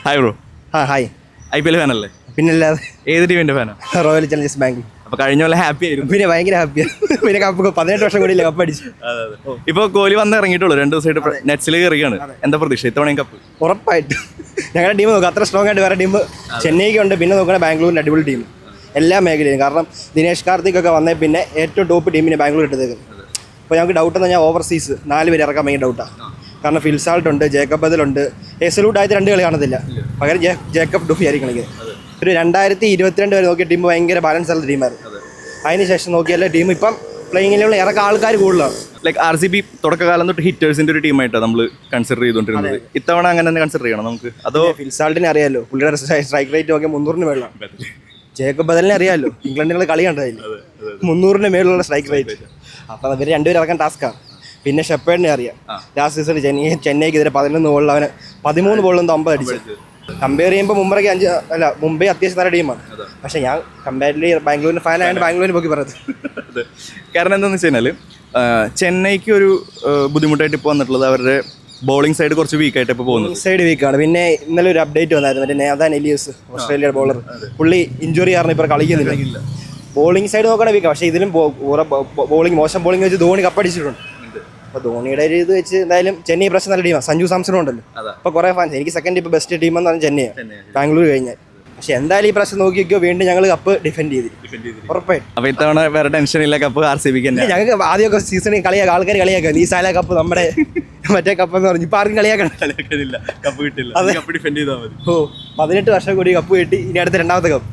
Hi bro. Hi. IPL ഫാനല്ലേ? പിന്നല്ലാതെ ഏത് ടീമിന്റെ ഫാനാ? Royal Challengers Bangalore. അപ്പൊ കഴിഞ്ഞ പോലെ ഹാപ്പി ആയിരുന്നു? പിന്നെ ഭയങ്കര ഹാപ്പിയാണ്. പിന്നെ കപ്പ് 18 വർഷം കൂടി കപ്പ് അടിച്ചു. ഇപ്പൊ കോഹ്ലി വന്ന് ഇറങ്ങിയിട്ടുള്ളൂ, 2 ദിവസമായിട്ട് നെറ്റ്സിൽ കയറിയാണ്. എന്താ പ്രതീക്ഷ ഇത്തവണയും കപ്പ്? ഉറപ്പായിട്ട് ഞങ്ങളുടെ ടീം നോക്കുക, അത്ര സ്ട്രോങ് ആയിട്ട് വേറെ ടീം ചെന്നൈക്ക് ഉണ്ട്. പിന്നെ നോക്കണ ബാംഗ്ലൂരിൻ്റെ അടിപൊളി ടീം എല്ലാ മേഖലയും. കാരണം ദിനേഷ് കാർത്തിക് ഒക്കെ വന്നേ പിന്നെ ഏറ്റവും ടോപ്പ് ടീമിനെ ബാംഗ്ലൂർ ഇട്ടതേക്കുന്നത്. അപ്പോൾ ഞങ്ങൾക്ക് ഡൗട്ട് എന്ന് പറഞ്ഞാൽ ഓവർസീസ് 4 പേര് ഇറക്കാൻ ഭയങ്കര ഡൗട്ടാണ്. കാരണം ഫിൽസാൾട്ട് ഉണ്ട്, ജേക്കബ് ബദലുണ്ട്. എസലൂട്ട് ആയിട്ട് 2 കളി കാണത്തില്ല, പകരം ജേക്കബ് ഡുഫി ആയിരിക്കും കളിക്കുന്നത്. ഒരു 2022 വരെ നോക്കിയ ടീം ഭയങ്കര ബാലൻസ് ഉള്ള ടീമായിരുന്നു. അതിനുശേഷം നോക്കിയാൽ ടീം ഇപ്പം പ്ലേയിങ് ലെവലിൽ ഇറക്കാൻ ആൾക്കാർ കൂടുതലാണ്. ലൈക്ക് RCB തുടക്കകാലം തൊട്ട് ഹിറ്റേഴ്സിന്റെ ഒരു ടീമായിട്ടാണ് നമ്മൾ കൺസിഡർ ചെയ്തുകൊണ്ടിരുന്നത്. ഇത്തവണ അങ്ങനെ തന്നെ കൺസിഡർ ചെയ്യണം നമുക്ക്? അതോ ഫിൽസാൾട്ടിനെ അറിയാമല്ലോ, പുള്ളിയുടെ സ്ട്രൈക്ക് റേറ്റ് നോക്കിയാൽ 300-ന് മേളിലാണ്. ജേക്കബ് ബദലിനെ അറിയാമല്ലോ, ഇംഗ്ലണ്ടിനുള്ള കളി കണ്ടതില്ല, 300-ന് മേളിലുള്ള സ്ട്രൈക്ക് റേറ്റ്. അപ്പോൾ അവർ 2 പേര് ഇറക്കാൻ ടാസ്ക്കാണ്. പിന്നെ ഷെപ്പേഡിനെ അറിയാം, ലാസ്റ്റ് സീസണിൽ ചെന്നൈക്കെതിരെ 11 ബോളിൽ അവന് 13 ബോളിൽ 50 അടിച്ചു. കമ്പയർ ചെയ്യുമ്പോൾ മുംബൈ അത്യാവശ്യം നല്ല ടീമാണ്. പക്ഷെ ഞാൻ കമ്പാരിറ്റീവ്ലി ബാംഗ്ലൂരിന് ഫാനായിട്ട് ബാംഗ്ലൂരിനെ പോയി പറയുന്നത്. കാരണം എന്താണെന്ന് വെച്ച് കഴിഞ്ഞാൽ ചെന്നൈക്ക് ഒരു ബുദ്ധിമുട്ടായിട്ട് ഇപ്പോൾ വന്നിട്ടുള്ളത് അവരുടെ ബോളിംഗ് സൈഡ് കുറച്ച് വീക്കായിട്ട് ഇപ്പോൾ പോകുന്നത്. സൈഡ് വീക്കാണ്. പിന്നെ ഇന്നലെ ഒരു അപ്ഡേറ്റ് വന്നായിരുന്നു, മറ്റേ നേതാൻ എലിയസ്, ഓസ്ട്രേലിയയുടെ ബോളർ. പുള്ളി ഇഞ്ചുറി കാരണം ഇപ്പോൾ കളിക്കുന്നില്ല. ബോളിംഗ് സൈഡ് നോക്കണ വീക്കാണ്. പക്ഷേ ഇതിലും ബോളിംഗ് മോശം ബോളിംഗ് വെച്ച് ധോണി കപ്പടിച്ചിട്ടുണ്ട്. അപ്പോൾ ധോണിയുടെ ഒരു ഇത് വെച്ച് എന്തായാലും ചെന്നൈ പ്രശ്നം നല്ല ടീമാണ്. സഞ്ജു സാംസണും ഉണ്ടല്ലോ. അപ്പോൾ കുറേ ഫാൻസ്, എനിക്ക് സെക്കൻഡ് ഇപ്പോൾ ബെസ്റ്റ് ടീം എന്ന് പറഞ്ഞാൽ ചെന്നൈയാണ് ബാംഗ്ലൂർ കഴിഞ്ഞാൽ. പക്ഷെ എന്തായാലും ഈ പ്രശ്നം നോക്കിയോ വീണ്ടും ഞങ്ങൾ കപ്പ് ഡിഫെൻഡ് ചെയ്ത് ഉറപ്പായിട്ട്. അപ്പോൾ ഇത്തവണ വേറെ ടെൻഷൻ ഇല്ല, കപ്പ് RCBക്ക് തന്നെ. ഞങ്ങൾക്ക് ആദ്യമൊക്കെ സീസണിൽ ആൾക്കാർ കളിയാക്കാം, ഈ സാല കപ്പ് നമ്മുടെ മറ്റേ കപ്പ് എന്ന് പറഞ്ഞു. ഇപ്പം ആർക്കും കളിയാക്കണില്ല, കപ്പ് കിട്ടില്ല, കപ്പ് ഡിഫെൻഡ് ചെയ്താൽ മതി. 18 വർഷം കൂടി കപ്പ് കിട്ടി, ഇനി അടുത്ത 2ാമത്തെ കപ്പ്.